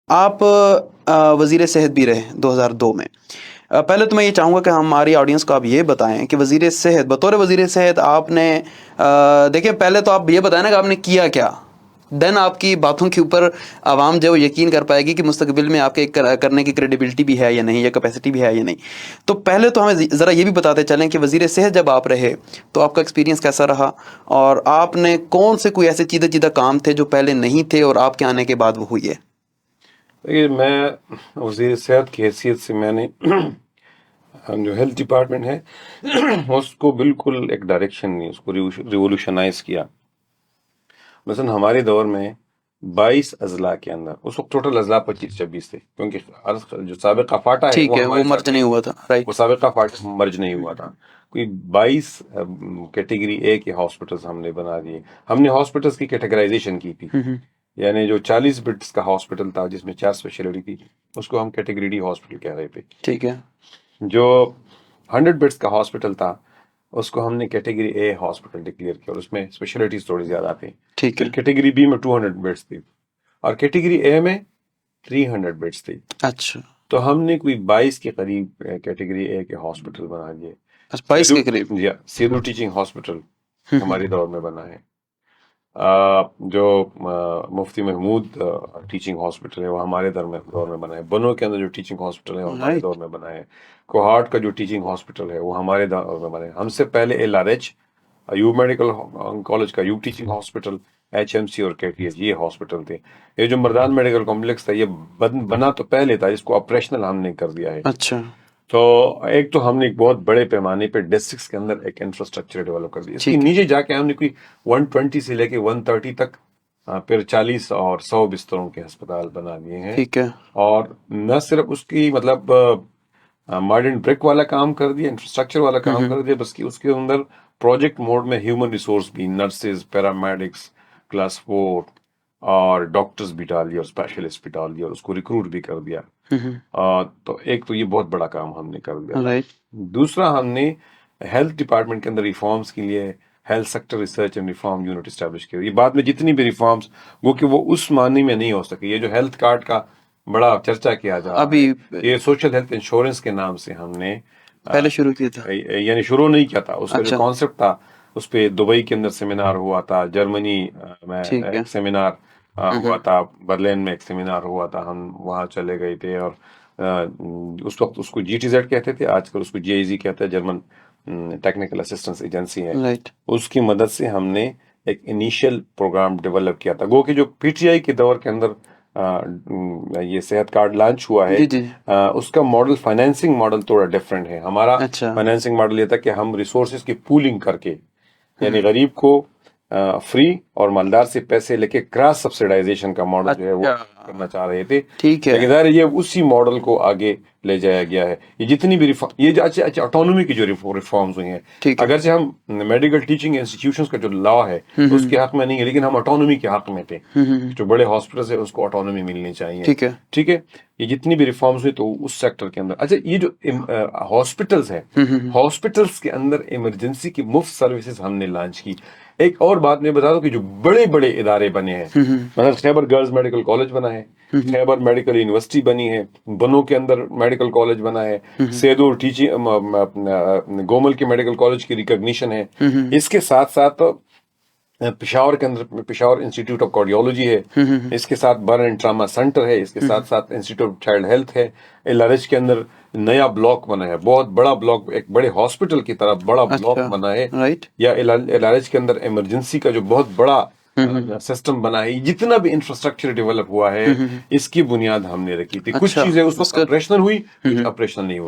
آپ وزیر صحت بھی رہے 2002 میں. پہلے تو میں یہ چاہوں گا کہ ہماری آڈینس کو آپ یہ بتائیں کہ وزیر صحت، بطور وزیر صحت آپ نے دیکھیں، پہلے تو آپ یہ بتائیں نا کہ آپ نے کیا کیا، دین آپ کی باتوں کے اوپر عوام جو یقین کر پائے گی کہ مستقبل میں آپ کے کرنے کی کریڈیبلٹی بھی ہے یا نہیں، یا کیپیسٹی بھی ہے یا نہیں. تو پہلے تو ہمیں ذرا یہ بھی بتاتے چلیں کہ وزیر صحت جب آپ رہے تو آپ کا ایکسپیرینس کیسا رہا، اور آپ نے کون سے کوئی ایسے چیدہ کام تھے جو پہلے نہیں تھے اور آپ کے آنے کے بعد وہ ہوئی ہے. دیکھیے، میں وزیر صحت کی حیثیت سے میں نے جو ہیلتھ ڈپارٹمنٹ ہے اس کو بالکل ایک ڈائریکشن نہیں، اس کو ریولوشنائز کیا. مثلا ہمارے دور میں 22 اضلاع کے اندر اس وقت ٹوٹل اضلاع 25-26 تھے، کیونکہ جو سابقہ فاٹا ہے ٹھیک وہ ہے، ہمارے مرج ساتھ نہیں ہوا تھا، وہ رائٹ. سابقہ فاٹا مرج نہیں ہوا تھا. کوئی 22 کیٹیگری اے کے ہاسپٹلس ہم نے بنا دیے. ہم نے ہاسپٹلس کی کیٹیگرائزیشن کی تھی، یعنی جو 40 بیڈس کا ہاسپٹل تھا جس میں 4 اسپیشلٹی تھی، اس کو ہم کیٹیگری ڈی ہاسپٹل کہہ رہے تھے. ٹھیک ہے. جو 100 بیڈس کا ہاسپٹل تھا اس کو ہم نے کیٹیگری اے ہاسپٹل ڈکلیئر کیا، اور اس میں اسپیشلٹیز تھوڑی زیادہ تھیں. ٹھیک پھر ہے. کیٹیگری بی میں 200 بیڈس تھی، اور کیٹیگری اے میں 300 بیڈس تھی. اچھا، تو ہم نے کوئی 22 کے قریب کیٹیگری اے کے ہاسپٹل بنا دیے. 22 کے قریب. سیدو ٹیچنگ ہاسپٹل ہمارے دور میں بنا ہے. جو مفتی محمود ٹیچنگ ہاسپٹل ہے وہ ہمارے دور میں بنا ہے. بنوں کے اندر جو ٹیچنگ ہاسپٹل ہے وہ ہمارے دور میں بنا ہے. کوہاٹ کا جو ٹیچنگ ہاسپٹل ہے وہ ہمارے دور میں بنا ہے. ہم سے پہلے LRH ایوب میڈیکل کالج کا ایوب ٹیچنگ ہاسپٹل، HMC اور KTH یہ ہاسپٹل تھے. یہ جو مردان میڈیکل کمپلیکس تھا یہ بنا تو پہلے تھا، اس کو آپریشنل ہم نے کر دیا ہے. اچھا. تو ایک تو ہم نے ایک بہت بڑے پیمانے پہ ڈسٹرکٹس کے اندر ایک انفراسٹرکچر ڈیولپ کر دیا. اس کے نیچے جا کے ہم نے کوئی 120 سے لے کے 130 تک پھر 40 اور 100 بستروں کے ہسپتال بنا دیے ہیں. ٹھیک ہے. اور نہ صرف اس کی مطلب ماڈرن برک والا کام کر دیا، انفراسٹرکچر والا کام کر دیا، بس کہ اس کے اندر پروجیکٹ موڈ میں ہیومن ریسورس بھی، نرسز، پیرامیڈکس، کلاس 4 اور ڈاکٹرز بھی ڈال دیا اور اسپیشلسٹ بھی ڈال دیا اور اس کو ریکروٹ بھی کر دیا. تو ایک تو یہ بہت بڑا کام ہم نے کر دیا. دوسرا ہم نے ہیلتھ ڈپارٹمنٹ کے اندر ریفارمز کے لیے health sector research and reform unit establish کیا. یہ بعد میں جتنی بھی ریفارمز وہ کہ وہ اس معنی میں نہیں ہو سکے. یہ جو ہیلتھ کارڈ کا بڑا چرچا کیا جا رہا ہے، یہ سوشل ہیلتھ انشورنس کے نام سے ہم نے پہلے شروع کیا تھا، یعنی شروع نہیں کیا تھا. اس کا جو کانسیپٹ تھا اس پہ دبئی کے اندر سیمینار ہوا تھا، جرمنی میں ایک سیمینار ہوا تھا، برلن میں ایک سیمینار ہوا تھا. ہم وہاں چلے گئے تھے، اور اس وقت اس کو GTZ کہتے تھے، آج کل اس کو GIZ کہتے ہیں، جرمن ٹیکنیکل اسسٹنس ایجنسی ہے. اس کی مدد سے ہم نے ایک انیشیل پروگرام ڈیولپ کیا تھا. گو کہ جو PTI کے دور کے اندر یہ صحت کارڈ لانچ ہوا ہے، اس کا ماڈل، فائنینسنگ ماڈل تھوڑا ڈفرینٹ ہے. ہمارا فائنینسنگ ماڈل یہ تھا کہ ہم ریسورسز کی پولنگ کر کے، یعنی غریب کو فری اور مالدار سے پیسے لے کے کراس سبسیڈائزیشن کا ماڈل جو ہے وہ کرنا چاہ رہے تھے. لیکن ظاہر یہ اسی ماڈل کو آگے لے جایا گیا ہے. یہ جتنی بھی یہ جو اچھا آٹونومی کی جو ریفارمز ہوئی ہیں، اگرچہ ہم میڈیکل ٹیچنگ انسٹیٹیوشنز کا جو لا ہے اس کے حق میں نہیں ہے، لیکن ہم آٹونومی کے حق میں تھے. جو بڑے ہاسپٹلز ہیں اس کو آٹونومی ملنی چاہیے. ٹھیک ہے. یہ جتنی بھی ریفارمز ہوئی تو اس سیکٹر کے اندر. اچھا، یہ جو ہاسپٹلز ہیں، ہاسپٹلز کے اندر ایمرجنسی کی مفت سروسز ہم نے لانچ کی. ایک اور بات میں بتا دوں کہ جو بڑے بڑے ادارے بنے ہیں، مثلا خیبر گرلز میڈیکل کالج بنا ہے، خیبر میڈیکل یونیورسٹی بنی ہے، بنوں کے اندر میڈیکل کالج بنا ہے، سیدور ٹیچنگ گومل کے میڈیکل کالج کی ریکگنیشن ہے. اس کے ساتھ ساتھ پشاور کے اندر پشاور انسٹیٹیوٹ آف کارڈیولوجی ہے، اس کے ساتھ برن اینڈ ٹراما سینٹر ہے، اس کے ساتھ ساتھ انسٹیٹیوٹ آف چائلڈ ہیلتھ ہے. LRH کے اندر نیا بلاک بنا ہے، بہت بڑا بلاک، ایک بڑے ہاسپٹل کی طرح بڑا بلاک بنا ہے. یا LRH کے اندر ایمرجنسی کا جو بہت بڑا سسٹم بنا ہے. جتنا بھی انفراسٹرکچر ڈیولپ ہوا ہے اس کی بنیاد ہم نے رکھی تھی. کچھ چیزیں اس وقت آپریشنل ہوئی، کچھ آپریشنل نہیں ہو